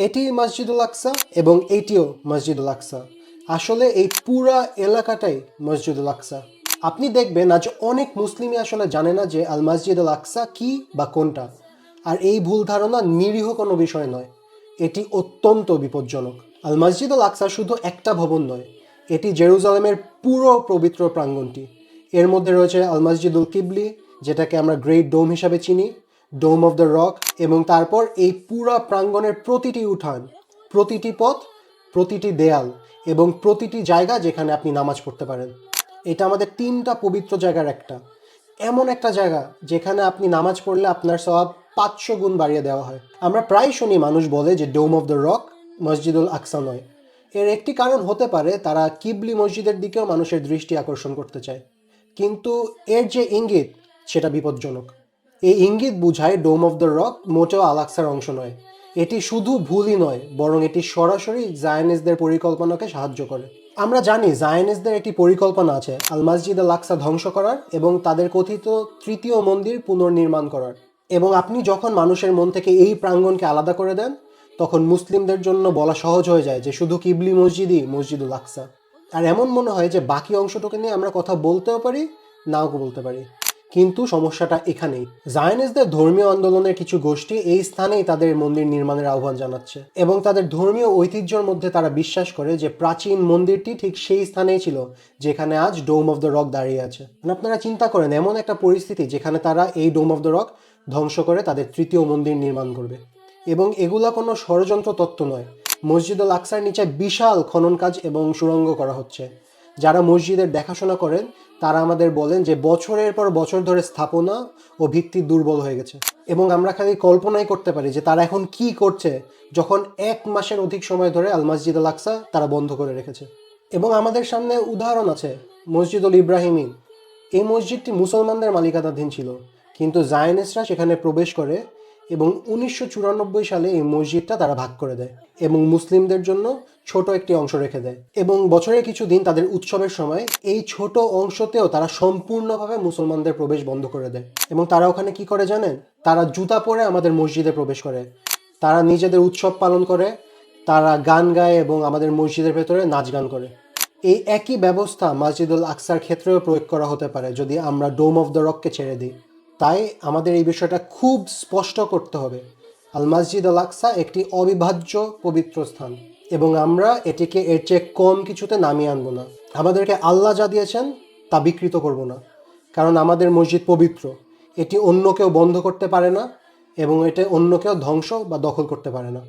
এটি মসজিদুল আকসা এবং এইটিও মসজিদুল আকসা। আসলে এই পুরা এলাকাটাই মসজিদুল আকসা। আপনি দেখবেন আজ অনেক মুসলিমই আসলে জানে না যে আল মসজিদুল আকসা কি বা কোনটা। আর এই ভুল ধারণা নিরীহ কোনো বিষয় নয়, এটি অত্যন্ত বিপজ্জনক। আল মসজিদুল আকসা শুধু একটা ভবন নয়, এটি জেরুজালেমের পুরো পবিত্র প্রাঙ্গণটি। এর মধ্যে রয়েছে আল মসজিদুল কিবলি, যেটাকে আমরা গ্রেট ডোম হিসাবে চিনি, ডোম অফ দ্য রক, এবং তারপর এই পুরা প্রাঙ্গণের প্রতিটি উঠান, প্রতিটি পথ, প্রতিটি দেয়াল এবং প্রতিটি জায়গা যেখানে আপনি নামাজ পড়তে পারেন। এটা আমাদের তিনটা পবিত্র জায়গার একটা, এমন একটা জায়গা যেখানে আপনি নামাজ পড়লে আপনার সওয়াব 500 গুণ বাড়িয়ে দেওয়া হয়। আমরা প্রায় শুনি মানুষ বলে যে ডোম অফ দ্য রক মসজিদুল আকসা নয়। এর একটি কারণ হতে পারে তারা কিবলি মসজিদের দিকেও মানুষের দৃষ্টি আকর্ষণ করতে চায়, কিন্তু এর যে ইঙ্গিত সেটা বিপজ্জনক। এই ইঙ্গিত বুঝায় ডোম অফ দ্য রক মোটেও আল আকসার অংশ নয়। এটি শুধু ভুলই নয়, বরং এটি সরাসরি জায়নিস্টদের পরিকল্পনাকে সাহায্য করে। আমরা জানি জায়নিস্টদের একটি পরিকল্পনা আছে আল মসজিদ আল আকসা ধ্বংস করার এবং তাদের কথিত তৃতীয় মন্দির পুনর্নির্মাণ করার। এবং আপনি যখন মানুষের মন থেকে এই প্রাঙ্গণকে আলাদা করে দেন, তখন মুসলিমদের জন্য বলা সহজ হয়ে যায় যে শুধু কিবলি মসজিদই মসজিদুল আকসা। আর এমন মনে হয় যে বাকি অংশটুকু নিয়ে আমরা কথা বলতেও পারি, নাও বলতে পারি। কিন্তু সমস্যাটা এখানেই, জায়নিস্টদের ধর্মীয় আন্দোলনের কিছু গোষ্ঠী এই স্থানেই তাদের মন্দির নির্মাণের আহ্বান জানাচ্ছে এবং তাদের ধর্মীয় ঐতিহ্যের মধ্যে তারা বিশ্বাস করে যে প্রাচীন মন্দিরটি ঠিক সেই স্থানেই ছিল যেখানে আজ ডোম অফ দ্য রক দাঁড়িয়ে আছে। মানে আপনারা চিন্তা করেন এমন একটা পরিস্থিতি যেখানে তারা এই ডোম অফ দ্য রক ধ্বংস করে তাদের তৃতীয় মন্দির নির্মাণ করবে। এবং এগুলা কোনো ষড়যন্ত্র তত্ত্ব নয়, মসজিদুল আকসার নিচে বিশাল খনন কাজ এবং সুড়ঙ্গ করা হচ্ছে। যারা মসজিদের দেখাশোনা করেন তারা আমাদের বলেন যে বছরের পর বছর ধরে স্থাপনা ও ভিত্তি দুর্বল হয়ে গেছে, এবং আমরা খালি কল্পনাই করতে পারি যে তারা এখন কি করছে যখন 1 মাসের অধিক সময় ধরে আল মসজিদ আল আকসা তারা বন্ধ করে রেখেছে। এবং আমাদের সামনে উদাহরণ আছে মসজিদুল ইব্রাহিমী। এই মসজিদটি মুসলমানদের মালিকানাধীন ছিল, কিন্তু জায়নিস্টরা সেখানে প্রবেশ করে এবং 1994 সালে এই মসজিদটা তারা ভাগ করে দেয় এবং মুসলিমদের জন্য ছোট একটি অংশ রেখে দেয়। এবং বছরের কিছু দিন তাদের উৎসবের সময় এই ছোট অংশতেও তারা সম্পূর্ণভাবে মুসলমানদের প্রবেশ বন্ধ করে দেয়। এবং তারা ওখানে কি করে জানেন? তারা জুতা পরে আমাদের মসজিদে প্রবেশ করে, তারা নিজেদের উৎসব পালন করে, তারা গান গায় এবং আমাদের মসজিদের ভেতরে নাচ গান করে। এই একই ব্যবস্থা মসজিদুল আকসার ক্ষেত্রেও প্রয়োগ করা হতে পারে যদি আমরা ডোম অফ দ্য রককে ছেড়ে দিই। তাই আমাদের এই বিষয়টা খুব স্পষ্ট করতে হবে, আল মসজিদ আল আকসা একটি অবিভাজ্য পবিত্র স্থান এবং আমরা এটিকে এর চেয়ে কম কিছুতে নামিয়ে আনবো না। আমাদেরকে আল্লাহ যা দিয়েছেন তা বিকৃত করব না, কারণ আমাদের মসজিদ পবিত্র, এটি অন্য কেউ বন্ধ করতে পারে না এবং এটা অন্য কেউ ধ্বংস বা দখল করতে পারে না।